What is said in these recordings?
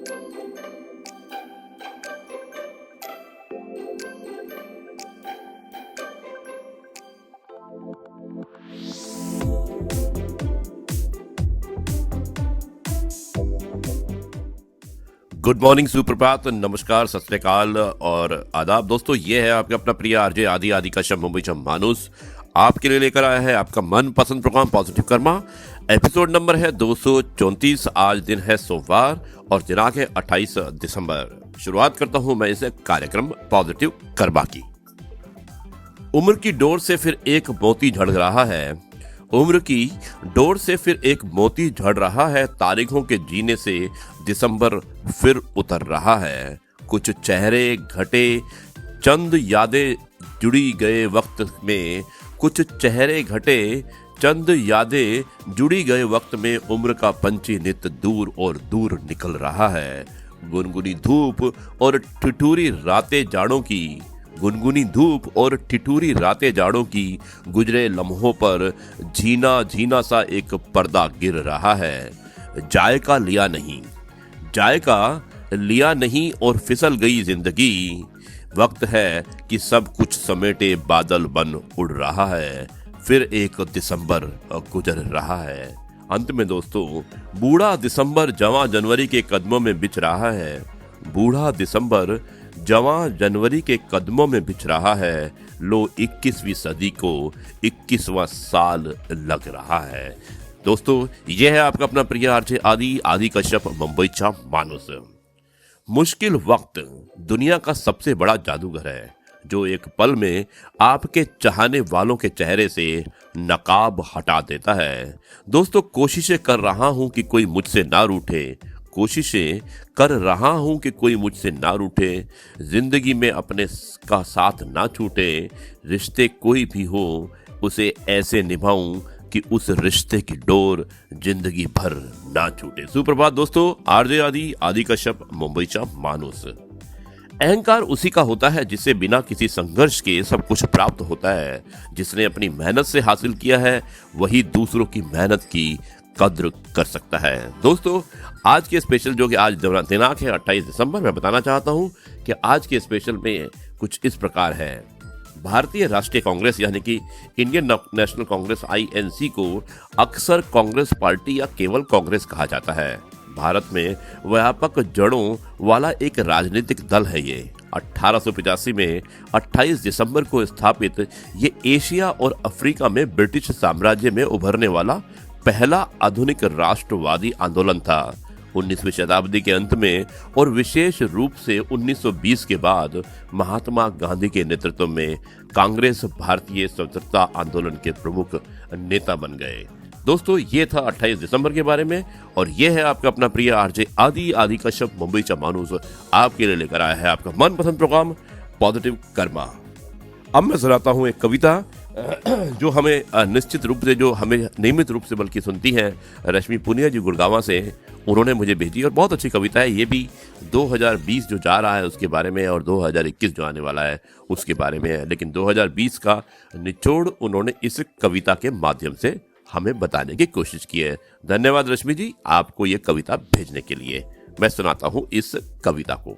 Good morning, सुप्रभात, नमस्कार, सत श्री अकाल और आदाब। दोस्तों, ये है आपका अपना प्रिय आरजे आदि आदि कश्यप मुंबई का मानुस आपके लिए लेकर आया है आपका मनपसंद program positive karma. Episode number है 234। आज दिन है सोमवार और दिनांक है 28 दिसंबर। शुरुआत करता हूं मैं इस कार्यक्रम पॉजिटिव कर्मा की। उम्र की डोर से फिर एक मोती झड़ रहा है। उम्र की डोर से फिर एक मोती झड़ रहा है। तारीखों के जीने से दिसंबर फिर उतर रहा है। कुछ चेहरे घटे, चंद यादें जुड़ी गए वक्त में। कुछ चेहरे घटे, चंद यादें जुड़ी गए वक्त में। उम्र का पंछी नित दूर और दूर निकल रहा है। गुनगुनी धूप और ठिठुरी रातें जाड़ों की, गुनगुनी धूप और ठिठुरी रातें जाड़ों की गुजरे लम्हों पर झीना झीना सा एक पर्दा गिर रहा है। जायका लिया नहीं, जायका लिया नहीं और फिसल गई जिंदगी। वक्त है कि सब कुछ समेटे बादल बन उड़ रहा है। फिर एक दिसंबर गुजर रहा है। अंत में दोस्तों, बूढ़ा दिसंबर जवां जनवरी के कदमों में बिछ रहा है। बूढ़ा दिसंबर जवां जनवरी के कदमों में बिछ रहा है। लो 21वीं सदी को 21वां साल लग रहा है। दोस्तों, यह है आपका अपना प्रिय आरजे आदि आदि कश्यप मुंबई चा मानुस। मुश्किल वक्त दुनिया का सबसे बड़ा जादूगर है, जो एक पल में आपके चाहने वालों के चेहरे से नकाब हटा देता है। दोस्तों, कोशिशें कर रहा हूं कि कोई मुझसे ना रूठे। कोशिशें कर रहा हूं कि कोई मुझसे ना रूठे। जिंदगी में अपने का साथ ना छूटे। रिश्ते कोई भी हो, उसे ऐसे निभाऊं कि उस रिश्ते की डोर जिंदगी भर ना छूटे। सुप्रभात दोस्तों, आरजे आदि आदि कश्यप मुंबई चा मानुस। अहंकार उसी का होता है जिसे बिना किसी संघर्ष के सब कुछ प्राप्त होता है। जिसने अपनी मेहनत से हासिल किया है, वही दूसरों की मेहनत की कद्र कर सकता है। दोस्तों, आज के स्पेशल जो कि आज दिनांक है 28 दिसंबर, मैं बताना चाहता हूं कि आज के स्पेशल में कुछ इस प्रकार है। भारतीय राष्ट्रीय कांग्रेस यानी कि इंडियन नेशनल कांग्रेस INC को अक्सर कांग्रेस पार्टी या केवल कांग्रेस कहा जाता है। भारत में व्यापक जड़ों वाला एक राजनीतिक दल है ये। 1885 में 28 दिसंबर को स्थापित ये एशिया और अफ्रीका में ब्रिटिश साम्राज्य में उभरने वाला पहला आधुनिक राष्ट्रवादी आंदोलन था। 19वीं शताब्दी के अंत में और विशेष रूप से 1920 के बाद महात्मा गांधी के नेतृत्व में कांग्रेस भारतीय स्वतंत्रता आंदोलन के प्रमुख नेता बन गए। दोस्तों, ये था 28 दिसंबर के बारे में और ये है आपका अपना प्रिय आरजे आदि आदि कश्यप मुंबई चा मानुस आपके लिए लेकर आया है आपका मनपसंद प्रोग्राम पॉजिटिव कर्मा। अब मैं सुनाता हूँ एक कविता जो हमें निश्चित रूप से, जो हमें नियमित रूप से बल्कि सुनती हैं रश्मि पुनिया जी गुड़गांवा से। उन्होंने मुझे भेजी और बहुत अच्छी कविता है। ये भी 2020 जो जा रहा है उसके बारे में और 2021 जो आने वाला है उसके बारे में है, लेकिन 2020 का निचोड़ उन्होंने इस कविता के माध्यम से हमें बताने की कोशिश की है। धन्यवाद रश्मि जी, आपको ये कविता भेजने के लिए। मैं सुनाता हूँ इस कविता को।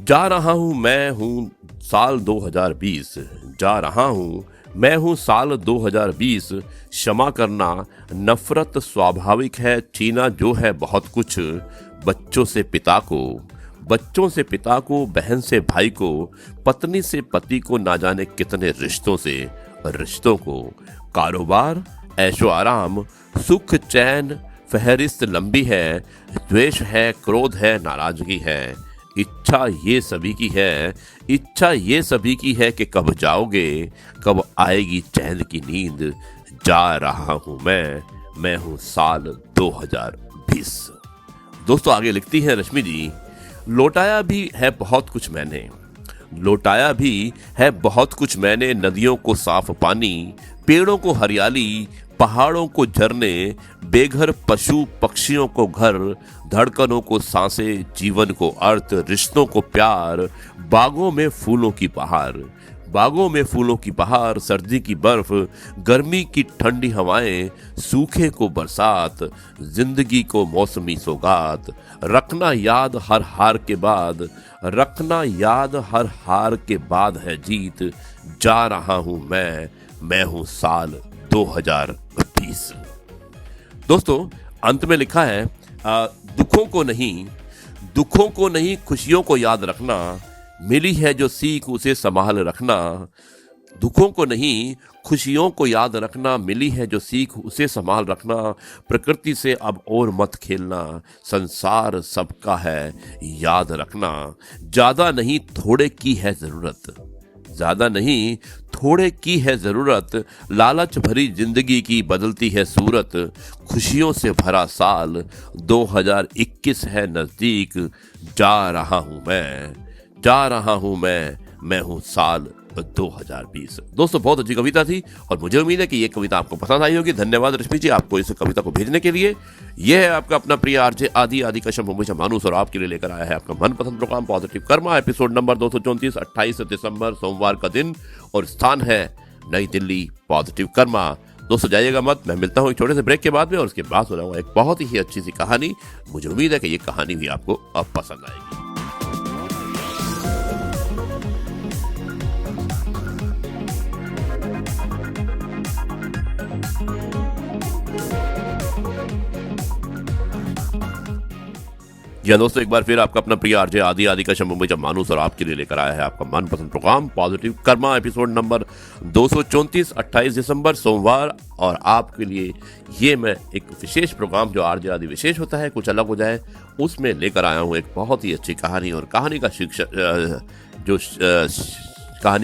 जा रहा हूँ मैं हूँ साल 2020, जा रहा हूँ मैं हूँ साल 2020। क्षमा करना नफरत स्वाभाविक है, छीना जो है बहुत कुछ। बच्चों से पिता को, बच्चों से पिता को, बहन से भाई को, पत्नी से पति को, ना जाने कितने रिश्तों से रिश्तों को। कारोबार, ऐशो आराम, सुख चैन, फहरिस्त लंबी है। द्वेष है, क्रोध है, नाराजगी है। इच्छा ये सभी की है, इच्छा ये सभी की है कि कब जाओगे, कब आएगी चैन की नींद। जा रहा हूं मैं हूं साल 2020। दोस्तों, आगे लिखती हैं रश्मि जी, लौटाया भी है बहुत कुछ मैंने, लौटाया भी है बहुत कुछ मैंने। नदियों को साफ पानी, पेड़ों को हरियाली, पहाड़ों को झरने, बेघर पशु पक्षियों को घर, धड़कनों को सांसें, जीवन को अर्थ, रिश्तों को प्यार, बागों में फूलों की बहार। बागों में फूलों की बहार, सर्दी की बर्फ, गर्मी की ठंडी हवाएं, सूखे को बरसात, जिंदगी को मौसमी सौगात, रखना याद हर हार के बाद, रखना याद हर हार के बाद है जीत, जा रहा हूं मैं हूं साल 2020। दोस्तों, अंत में लिखा है दुखों को नहीं खुशियों को याद रखना, मिली है जो सीख उसे संभाल रखना। दुखों को नहीं खुशियों को याद रखना, मिली है जो सीख उसे संभाल रखना। प्रकृति से अब और मत खेलना, संसार सबका है याद रखना। ज्यादा नहीं थोड़े की है जरूरत, ज्यादा नहीं थोड़े की है जरूरत। लालच भरी जिंदगी की बदलती है सूरत। खुशियों से भरा साल 2021 है नजदीक, जा रहा हूं मैं हूं साल 2020। दोस्तों, बहुत अच्छी कविता थी और मुझे उम्मीद है कि ये कविता आपको पसंद आई होगी। धन्यवाद रश्मि जी आपको इस कविता को भेजने के लिए। यह है आपका अपना प्रिय आरजे आदि कश्यप मुंबई से मानुस और आपके लिए लेकर आया है आपका मनपसंद program positive karma, episode number 234, 28 दिसंबर सोमवार का दिन और स्थान है नई दिल्ली। पॉजिटिव कर्मा। दोस्तों, जाइएगा मत, मैं मिलता हूँ एक छोटे से ब्रेक के बाद में और उसके बाद सुनाऊंगा एक बहुत ही अच्छी सी कहानी। मुझे उम्मीद है कि ये कहानी भी आपको अब पसंद आएगी। जी दोस्तों, एक बार फिर आपका अपना प्रिय आरजे आदि कश्यप मुंबई से मानुस और आपके लिए लेकर आया है आपका मनपसंद program positive karma, episode number 234, 28 दिसंबर सोमवार। और आपके लिए ये मैं एक विशेष प्रोग्राम जो आरजे आदि विशेष होता है, कुछ अलग हो जाए, उसमें लेकर आया हूँ एक बहुत ही अच्छी कहानी। और कहानी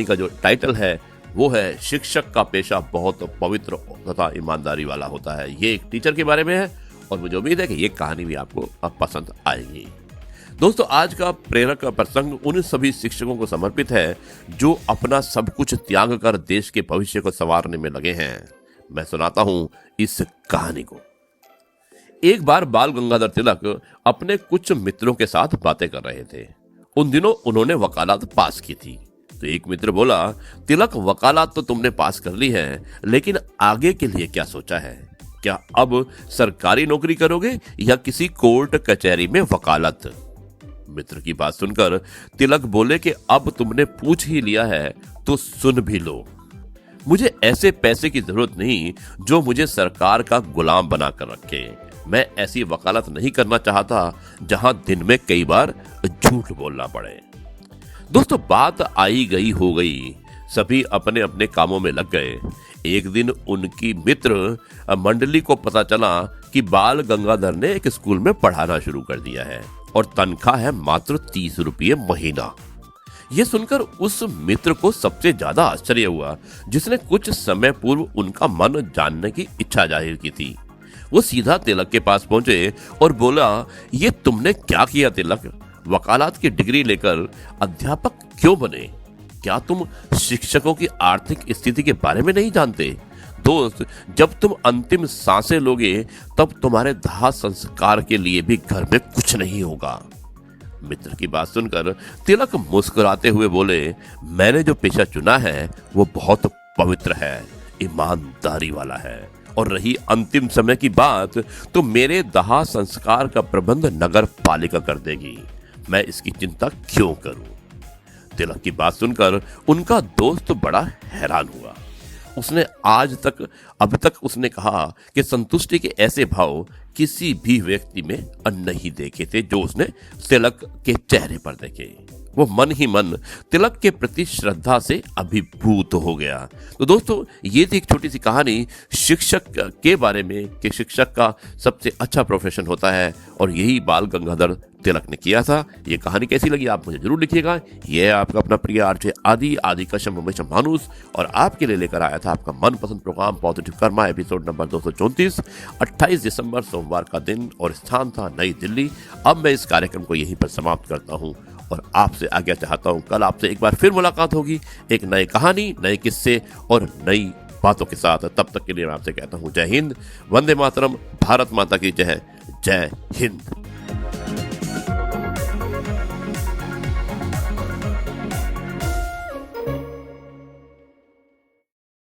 का जो टाइटल है वो है शिक्षक का पेशा बहुत पवित्र तथा ईमानदारी वाला होता है। ये एक टीचर के बारे में है और मुझे उम्मीद है कि ये कहानी भी आपको अब पसंद आएगी। दोस्तों, आज का प्रेरक प्रसंग उन सभी शिक्षकों को समर्पित है जो अपना सब कुछ त्याग कर देश के भविष्य को संवारने में लगे हैं। मैं सुनाता हूं इस कहानी को। एक बार बाल गंगाधर तिलक अपने कुछ मित्रों के साथ बातें कर रहे थे। उन दिनों उन्होंने वकालत पास की थी। तो एक मित्र बोला, तिलक, वकालत तो तुमने पास कर ली है, लेकिन आगे के लिए क्या सोचा है? क्या अब सरकारी नौकरी करोगे या किसी कोर्ट कचहरी में वकालत? मित्र की बात सुनकर तिलक बोले कि अब तुमने पूछ ही लिया है तो सुन भी लो। मुझे ऐसे पैसे की जरूरत नहीं जो मुझे सरकार का गुलाम बनाकर रखे। मैं ऐसी वकालत नहीं करना चाहता जहां दिन में कई बार झूठ बोलना पड़े। दोस्तों, बात आई गई हो गई, सभी अपने अपने कामों में लग गए। एक दिन उनकी मित्र मंडली को पता चला कि बाल गंगाधर ने एक स्कूल में पढ़ाना शुरू कर दिया है और तनख्वाह है मात्र 30 रुपये महीना। यह सुनकर उस मित्र को सबसे ज्यादा आश्चर्य हुआ, जिसने कुछ समय पूर्व उनका मन जानने की इच्छा जाहिर की थी। वो सीधा तिलक के पास पहुंचे और बोला, ये तुमने क्या किया तिलक? वकालत की डिग्री लेकर अध्यापक क्यों बने? क्या तुम शिक्षकों की आर्थिक स्थिति के बारे में नहीं जानते? दोस्त, जब तुम अंतिम सांसें लोगे तब तुम्हारे दाह संस्कार के लिए भी घर में कुछ नहीं होगा। मित्र की बात सुनकर तिलक मुस्कुराते हुए बोले, मैंने जो पेशा चुना है वो बहुत पवित्र है, ईमानदारी वाला है। और रही अंतिम समय की बात, तो मेरे दाह संस्कार का प्रबंध नगर पालिका कर देगी। मैं इसकी चिंता क्यों करूं? तिलक की बात सुनकर उनका दोस्त बड़ा हैरान हुआ। उसने अब तक उसने कहा कि संतुष्टि के ऐसे भाव किसी भी व्यक्ति में नहीं देखे थे जो उसने तिलक के चेहरे पर देखे। वो मन ही मन तिलक के प्रति श्रद्धा से अभिभूत हो गया। तो दोस्तों, ये थी एक छोटी सी कहानी शिक्षक के बारे में कि शिक्षक का सबसे अच्छा प्रोफेशन होता है और यही बाल गंगाधर तिलक ने किया था। ये कहानी कैसी लगी आप मुझे जरूर लिखिएगा। ये है आपका अपना प्रिय आरजे आदि कश्यप मुंबई से मानुस और आपके लिए लेकर आया था आपका मनपसंद program positive karma, episode number 234, 28 दिसंबर सोमवार का दिन और स्थान था नई दिल्ली। अब मैं इस कार्यक्रम को यहीं पर समाप्त करता हूँ और आपसे आज्ञा चाहता हूँ। कल आपसे एक बार फिर मुलाकात होगी एक नई कहानी, नए किस्से और नई बातों के साथ। तब तक के लिए मैं आपसे कहता हूँ जय हिंद, वंदे मातरम, भारत माता की जय, जय हिंद।